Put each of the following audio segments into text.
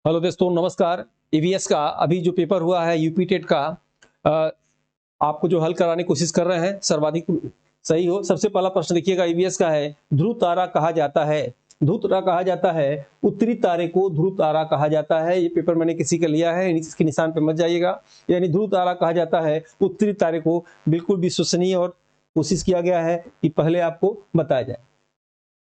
Hello दोस्तों, नमस्कार। EVS का अभी जो पेपर हुआ है यूपी टेट का, आपको जो हल कराने की कोशिश कर रहे हैं सर्वाधिक सही हो। सबसे पहला प्रश्न देखिएगा, ईवीएस का है, ध्रुव तारा कहा जाता है। ध्रुव तारा कहा जाता है, उत्तरी तारे को ध्रुव तारा कहा जाता है। ये पेपर मैंने किसी का लिया है, इसके निशान पे मत जाइएगा। यानी ध्रुव तारा कहा जाता है उत्तरी तारे को, बिल्कुल विश्वसनीय और कोशिश किया गया है कि पहले आपको बताया जाए।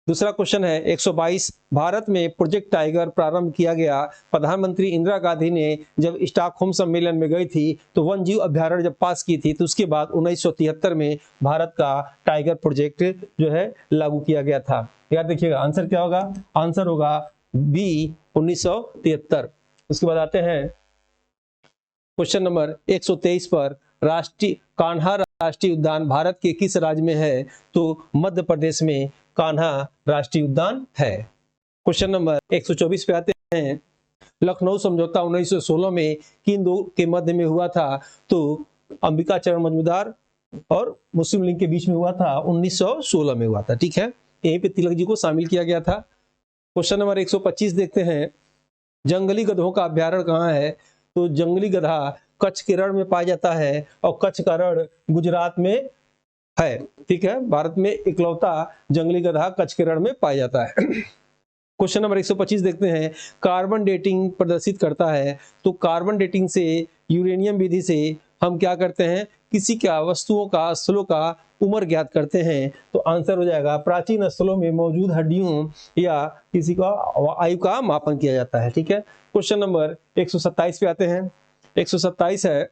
दूसरा क्वेश्चन है 122, भारत में प्रोजेक्ट टाइगर प्रारंभ किया गया। प्रधानमंत्री इंदिरा गांधी ने जब स्टॉकहोम सम्मेलन में गई थी तो वन जीव अभ्यारण्य जब पास की थी, तो उसके बाद 1973 में भारत का टाइगर प्रोजेक्ट जो है लागू किया गया था। याद देखिएगा, आंसर क्या होगा? आंसर होगा बी 1973। उसके बाद आते हैं क्वेश्चन नंबर 123 पर, राष्ट्रीय कान्हा राष्ट्रीय उद्यान भारत के किस राज्य में है? तो मध्य प्रदेश में कान्हा राष्ट्रीय उद्यान है। क्वेश्चन नंबर 124 पे आते हैं, लखनऊ समझौता 1916 में किन दो के मध्य में हुआ था? तो अंबिका चरण मजूमदार और मुस्लिम लीग के बीच में हुआ था, 1916 में हुआ था। ठीक है, यहीं पे तिलक जी को शामिल किया गया था। क्वेश्चन नंबर 125 देखते हैं, जंगली गधों का अभ्यारण्य कहाँ है? तो जंगली गधा कच्छ के रण में पाया जाता है और कच्छ का रण गुजरात में है। ठीक है, भारत में इकलौता जंगली गधा कच्छ के रण में पाया जाता है। क्वेश्चन नंबर 125 देखते हैं, कार्बन डेटिंग प्रदर्शित करता है। तो कार्बन डेटिंग से, यूरेनियम विधि से हम क्या करते हैं? किसी का वस्तुओं का, स्थलों का उम्र ज्ञात करते हैं। तो आंसर हो जाएगा, प्राचीन स्थलों में मौजूद हड्डियों या किसी का आयु का मापन किया जाता है। ठीक है, क्वेश्चन नंबर 127 पे आते हैं। 127 है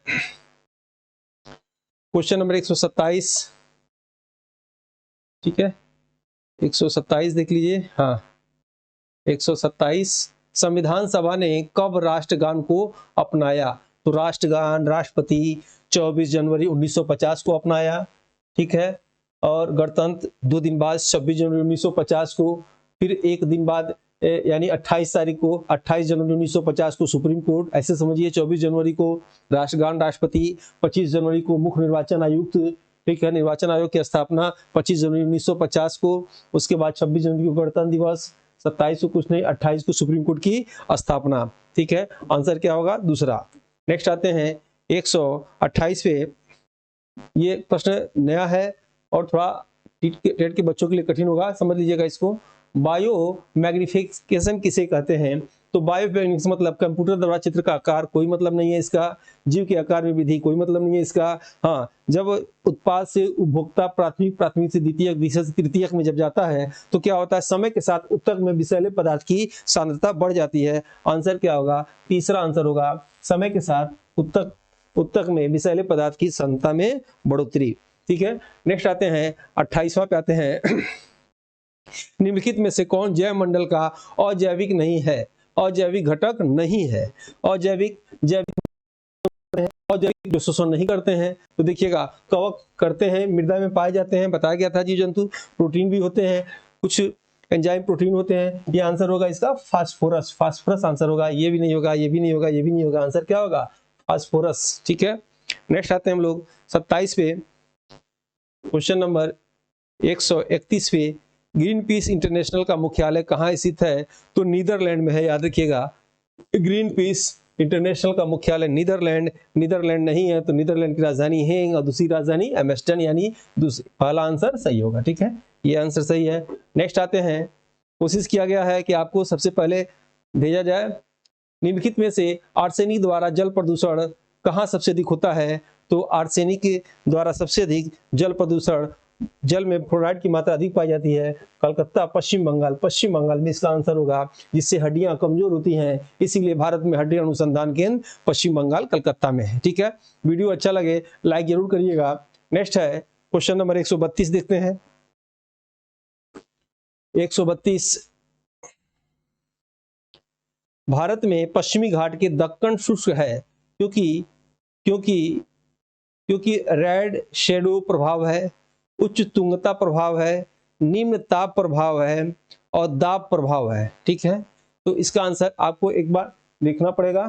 क्वेश्चन नंबर 127। ठीक है, 127 देख लीजिए। हाँ, 127, संविधान सभा ने कब राष्ट्रगान को अपनाया? तो राष्ट्रगान राष्ट्रपति 24 जनवरी 1950 को अपनाया। ठीक है, और गणतंत्र 2 दिन बाद 26 जनवरी 1950 को, फिर एक दिन बाद यानी 28 तारीख को, 28 जनवरी 1950 को सुप्रीम कोर्ट, ऐसे समझिए 24 जनवरी को राष्ट्रगान राष्ट्रपति, 25 जनवरी को मुख्य निर्वाचन आयुक्त। ठीक है, निर्वाचन आयोग की स्थापना 25 जनवरी 1950 को, उसके बाद 26 जनवरी को गणतंत्र दिवस, 27 को कुछ नहीं, 28 को सुप्रीम कोर्ट की स्थापना। ठीक है, आंसर क्या होगा? दूसरा। नेक्स्ट आते हैं 128 पे। ये प्रश्न नया है और थोड़ा टेट के बच्चों के लिए कठिन होगा, समझ लीजिएगा इसको। बायो मैग्निफिकेशन किसे कहते हैं? तो बायो मैग्निफिकेशन मतलब कंप्यूटर द्वारा चित्र का आकार, कोई मतलब नहीं है इसका। जीव के आकार में विधि, कोई मतलब नहीं है इसका। हाँ, जब उत्पाद से उपभोक्ता प्राथमिक, प्राथमिक से द्वितीयक, द्वितीयक से तृतीयक में जब जाता है तो क्या होता है? समय के साथ ऊतक में विषैले पदार्थ की सांद्रता बढ़ जाती है। आंसर क्या होगा? तीसरा आंसर होगा, समय के साथ ऊतक में विषैले पदार्थ की सांद्रता में बढ़ोतरी। ठीक है, नेक्स्ट आते हैं 28वां पे आते हैं। निम्नलिखित में से कौन जैव मंडल का अजैविक नहीं है? अजैविक घटक नहीं है। अजैविक जो शोषण नहीं करते हैं। तो देखिएगा, कवक करते हैं, मृदा में पाए जाते हैं, बताया गया था। जीव जंतु प्रोटीन भी होते हैं, कुछ एंजाइम प्रोटीन होते हैं। ये आंसर होगा इसका फास्फोरस। फास्फोरस आंसर होगा, ये भी नहीं होगा, ये भी नहीं होगा, ये भी नहीं होगा। आंसर क्या होगा? फास्फोरस। ठीक है, नेक्स्ट आते हैं हम लोग 27 पे। क्वेश्चन नंबर 131 पे, ग्रीन पीस इंटरनेशनल का मुख्यालय कहाँ स्थित है? तो नीदरलैंड में है, याद रखिएगा। ग्रीन पीस इंटरनेशनल का मुख्यालय नीदरलैंड नहीं है, तो नीदरलैंड की राजधानी हेग और दूसरी राजधानी एम्स्टर्डम, यानी पहला आंसर सही होगा। ठीक है, ये आंसर सही है। नेक्स्ट आते हैं, कोशिश किया गया है कि आपको सबसे पहले भेजा जाए, निम्नलिखित में से आर्सेनिक द्वारा जल प्रदूषण कहाँ सबसे अधिक होता है? तो आर्सेनिक के द्वारा सबसे अधिक जल प्रदूषण, जल में फ्लोराइड की मात्रा अधिक पाई जाती है, कलकत्ता, पश्चिम बंगाल। पश्चिम बंगाल में इसका आंसर होगा, जिससे हड्डियां कमजोर होती हैं, इसीलिए भारत में हड्डी अनुसंधान केंद्र पश्चिम बंगाल, कलकत्ता में है। ठीक है, वीडियो अच्छा लगे लाइक जरूर करिएगा। नेक्स्ट है क्वेश्चन नंबर 132 देखते हैं। 132, भारत में पश्चिमी घाट के दक्कन शुष्क है क्योंकि रेड शेडो प्रभाव है, उच्च तुंगता प्रभाव है, निम्न ताप प्रभाव है और दाब प्रभाव है। ठीक है, तो इसका आंसर आपको एक बार देखना पड़ेगा।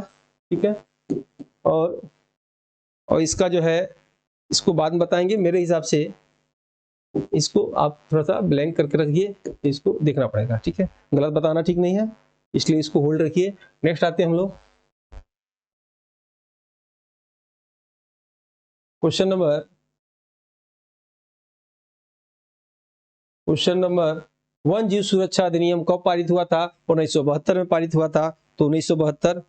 ठीक है, और इसका जो है, इसको बाद में बताएंगे। मेरे हिसाब से इसको आप थोड़ा सा ब्लैंक करके रखिए, इसको देखना पड़ेगा। ठीक है, गलत बताना ठीक नहीं है। इसलिए इसको होल्ड रखिए। नेक्स्ट आते हैं हम लोग क्वेश्चन नंबर वन जीव सुरक्षा अधिनियम कब पारित हुआ था? 1972 में पारित हुआ था। तो 1972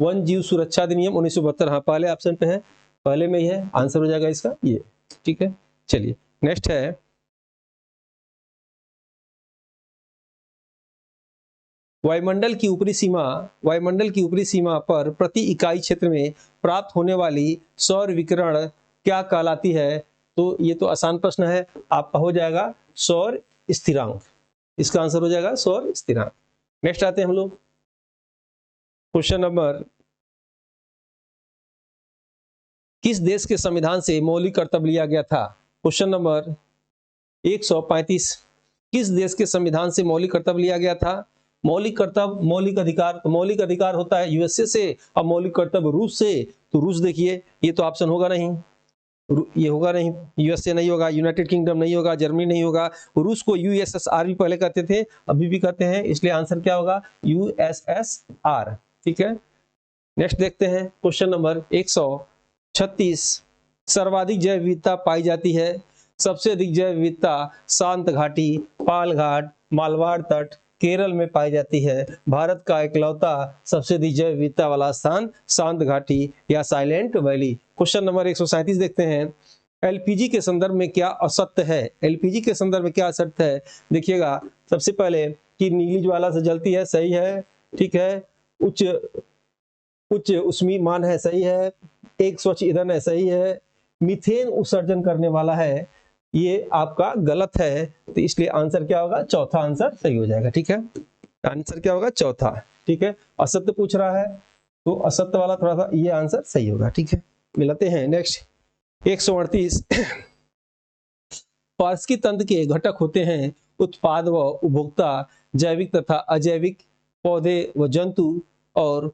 वन जीव सुरक्षा अधिनियम 1972, हाँ पहले ऑप्शन पे है, पहले में ही है, आंसर हो जाएगा इसका ये। ठीक है, चलिए नेक्स्ट है वायुमंडल की ऊपरी सीमा पर प्रति इकाई क्षेत्र में प्राप्त होने वाली सौर विकिरण क्या कहलाती है? तो ये तो आसान प्रश्न है, आपका हो जाएगा सौर स्थिरांक। इसका आंसर हो जाएगा सौर स्थिरांक। नेक्स्ट आते हैं हम लोग क्वेश्चन नंबर, किस देश के संविधान से मौलिक कर्तव्य लिया गया था? क्वेश्चन नंबर 135, किस देश के संविधान से मौलिक कर्तव्य लिया गया था? मौलिक कर्तव्य, मौलिक अधिकार होता है यूएसए से, और मौलिक कर्तव्य रूस से। तो रूस देखिए, ये तो ऑप्शन होगा नहीं, ये होगा नहीं, यूएसए नहीं होगा, यूनाइटेड किंगडम नहीं होगा, जर्मनी नहीं होगा। रूस को यूएसएसआर भी पहले कहते थे, अभी भी कहते हैं, इसलिए आंसर क्या होगा? यूएसएसआर। ठीक है, नेक्स्ट देखते हैं क्वेश्चन नंबर 136, सर्वाधिक जैव विविधता पाई जाती है? सबसे अधिक जैव विविधता शांत घाटी, पाल घाट, मालवाड़ तट, केरल में पाई जाती है। भारत का इकलौता सबसे अधिक जैव विविधता वाला स्थान शांत घाटी या साइलेंट वैली। क्वेश्चन नंबर 137 देखते हैं, एलपीजी के संदर्भ में क्या असत्य है? एलपीजी के संदर्भ में क्या असत्य है? देखिएगा, सबसे पहले कि नीली ज्वाला से जलती है, सही है। ठीक है, उच्च उष्मीय मान है, सही है। एक स्वच्छ ईंधन है, सही है। मीथेन उत्सर्जन करने वाला है, ये आपका गलत है। तो इसलिए आंसर क्या होगा? चौथा आंसर सही हो जाएगा। ठीक है, आंसर क्या होगा? चौथा। ठीक है, असत्य पूछ रहा है तो असत्य वाला थोड़ा सा ये आंसर सही होगा। ठीक है, मिलाते हैं नेक्स्ट 138, पारस्की तंत्र के घटक होते हैं उत्पाद व उपभोक्ता, जैविक तथा अजैविक, पौधे व जंतु। और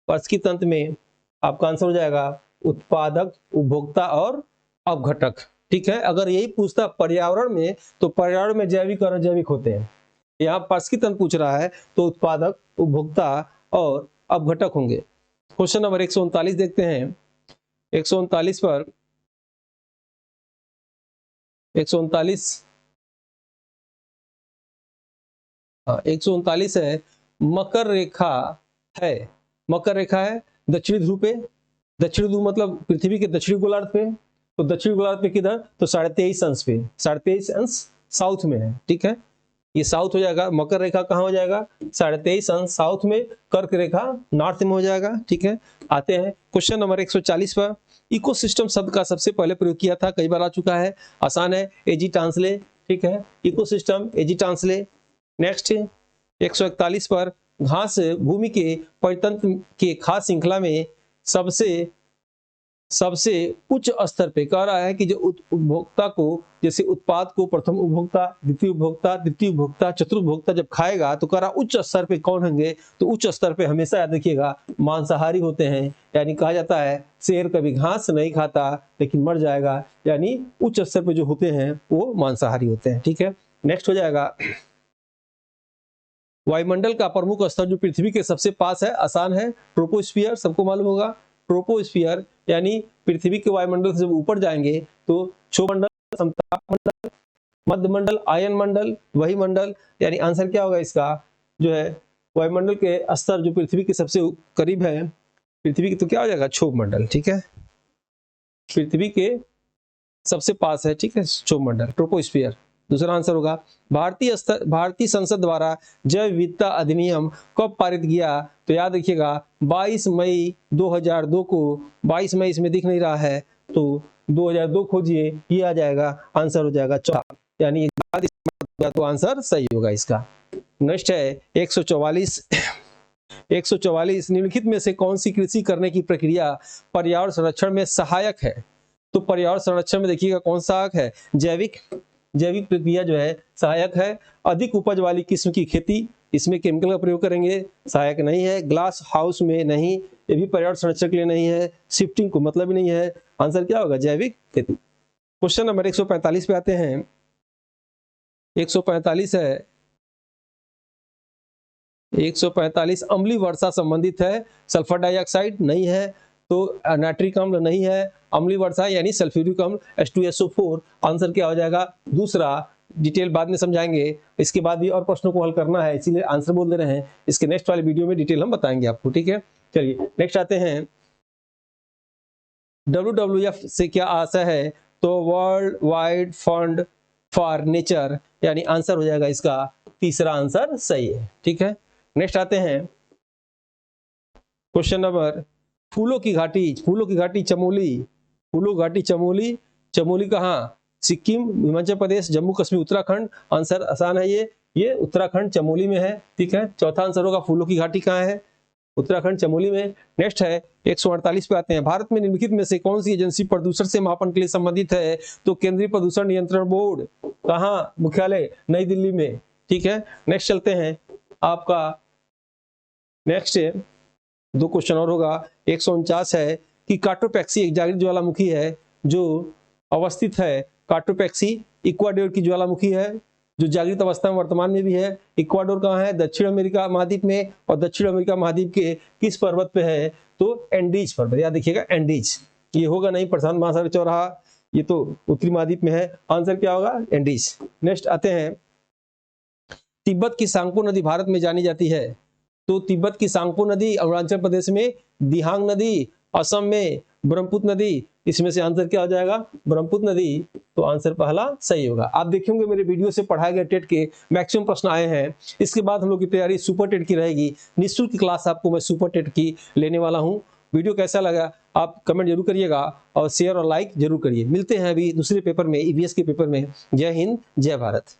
पारस्की तंत्र में आपका आंसर हो जाएगा उत्पादक, उपभोक्ता और अपघटक। ठीक है, अगर यही पूछता पर्यावरण में, तो पर्यावरण में जैविक और अजैविक होते हैं। यहाँ पारस्की तंत्र पूछ रहा है तो उत्पादक, उपभोक्ता और अपघटक होंगे। क्वेश्चन नंबर 139 देखते हैं। 139 पर 139 139 है, मकर रेखा है, मकर रेखा है दक्षिणी ध्रुव पे। दक्षिणी ध्रुव मतलब पृथ्वी के दक्षिणी गोलार्ध पे। तो दक्षिणी गोलार्ध पे किधर? तो 23.5 अंश पे, 23.5 अंश साउथ में है। ठीक है, ये साउथ हो जाएगा। मकर रेखा कहाँ हो जाएगा? 23.5 अंश साउथ में। कर्क रेखा नॉर्थ में हो जाएगा। ठीक है, आते हैं क्वेश्चन नंबर 140 पर। इकोसिस्टम शब्द का सबसे पहले प्रयोग किया था, कई बार आ चुका है, आसान है, एजी टांसले। ठीक है, इकोसिस्टम, एजी टांसले। नेक्स्ट 141 पर, घास भूमि के परितंत्र के खास श्रृंखला में सबसे उच्च स्तर पे कह रहा है कि जो उपभोक्ता को, जैसे उत्पाद को प्रथम उपभोक्ता, द्वितीय उपभोक्ता, तृतीय उपभोक्ता, चतुर्थ उपभोक्ता जब खाएगा तो कह रहा उच्च स्तर पे कौन होंगे? तो उच्च स्तर पे हमेशा याद रखिएगा मांसाहारी होते हैं। यानी कहा जाता है शेर कभी घास नहीं खाता लेकिन मर जाएगा, यानी उच्च स्तर पे जो होते हैं वो मांसाहारी होते हैं। ठीक है, नेक्स्ट हो जाएगा वायुमंडल का प्रमुख स्तर जो पृथ्वी के सबसे पास है, आसान है, ट्रोपोस्फियर, सबको मालूम होगा। ट्रोपोस्फियर यानी पृथ्वी के वायुमंडल से जब ऊपर जाएंगे तो क्षोभमंडल, समताप मंडल, मध्यमंडल, आयन मंडल, वही मंडल। यानी आंसर क्या होगा इसका? जो है वायुमंडल के स्तर जो पृथ्वी के सबसे करीब है, पृथ्वी की, तो क्या हो जाएगा? क्षोभमंडल। ठीक है, पृथ्वी के सबसे पास है। ठीक है, क्षोभमंडल, ट्रोपोस्फियर। दूसरा आंसर होगा भारतीय संसद द्वारा जैव विविधता अधिनियम कब पारित किया? तो याद रखिएगा 22 मई 2002 को। 22 मई इसमें दिख नहीं रहा है तो 2002 खोजिए, ये आ जाएगा, आंसर हो जाएगा चौथा, यानी तो आंसर सही होगा इसका। नेक्स्ट है 144, 144, निम्नलिखित में से कौन सी कृषि करने की प्रक्रिया पर्यावरण संरक्षण में सहायक है? तो पर्यावरण संरक्षण में देखिएगा कौन सा है? जैविक प्रक्रिया जो है सहायक है। अधिक उपज वाली किस्म की खेती, इसमें केमिकल का प्रयोग करेंगे, सहायक नहीं है। ग्लास हाउस में नहीं, ये भी पर्यावरण संरक्षण के लिए नहीं है। शिफ्टिंग को मतलब ही नहीं है। आंसर क्या होगा? जैविक खेती। क्वेश्चन नंबर 145 पे आते हैं। 145 है, 145 अम्लीय वर्षा संबंधित है, सल्फर डाइऑक्साइड नहीं है, तो नाइट्रिक अम्ल नहीं है, अम्लीय वर्षा यानी सल्फ्यूरिक अम्ल H2SO4 आंसर क्या हो जाएगा दूसरा। डिटेल बाद में समझाएंगे, इसके बाद भी और प्रश्नों को हल करना है, इसीलिए आंसर बोल दे रहे हैं। इसके नेक्स्ट वाले वीडियो में डिटेल हम बताएंगे आपको, ठीक है। चलिए नेक्स्ट आते हैं, WWF से क्या आशा है, तो world wide fund for nature, यानी आंसर हो जाएगा इसका तीसरा आंसर सही है, ठीक है। नेक्स्ट आते हैं क्वेश्चन नंबर, फूलों की घाटी चमोली, फूलों की घाटी चमोली, चमोली कहाँ, सिक्किम, हिमाचल प्रदेश, जम्मू कश्मीर, उत्तराखंड। आंसर आसान है, ये उत्तराखंड चमोली में है, ठीक है। चौथा आंसर होगा फूलों की घाटी कहाँ है, उत्तराखंड चमोली में। नेक्स्ट है 148 पे आते हैं, भारत में निम्नलिखित में से कौन सी एजेंसी प्रदूषण से मापन के लिए संबंधित है, तो केंद्रीय प्रदूषण नियंत्रण बोर्ड, कहाँ, मुख्यालय नई दिल्ली में, ठीक है। नेक्स्ट चलते हैं, आपका नेक्स्ट 2 क्वेश्चन और होगा। 149 है कि कार्टोपैक्सी एक जागृत ज्वालामुखी है जो अवस्थित है, कार्टोपैक्सी इक्वाडोर की ज्वालामुखी है जो जागृत अवस्था में वर्तमान में भी है। इक्वाडोर कहाँ है, दक्षिण अमेरिका महाद्वीप में, और दक्षिण अमेरिका महाद्वीप के किस पर्वत पे है, तो एंडीज पर्वत, याद देखिएगा एंडीज, ये होगा नहीं प्रशांत महासागर चौराहा, ये तो उत्तरी महाद्वीप में है। आंसर क्या होगा, एंडीज। नेक्स्ट आते हैं, तिब्बत की सांगपो नदी भारत में जानी जाती है, तो तिब्बत की सांगपो नदी अरुणाचल प्रदेश में, दिहांग नदी असम में, ब्रह्मपुत्र नदी, इसमें से आंसर क्या हो जाएगा, ब्रह्मपुत्र नदी, तो आंसर पहला सही होगा। आप देखेंगे मेरे वीडियो से पढ़ाए गए टेट के मैक्सिमम प्रश्न आए हैं। इसके बाद हम लोग की तैयारी सुपर टेट की रहेगी, निःशुल्क क्लास आपको मैं सुपर टेट की लेने वाला हूँ। वीडियो कैसा लगा आप कमेंट जरूर करिएगा और शेयर और लाइक जरूर करिए। मिलते हैं अभी दूसरे पेपर में, EVS के पेपर में। जय हिंद, जय भारत।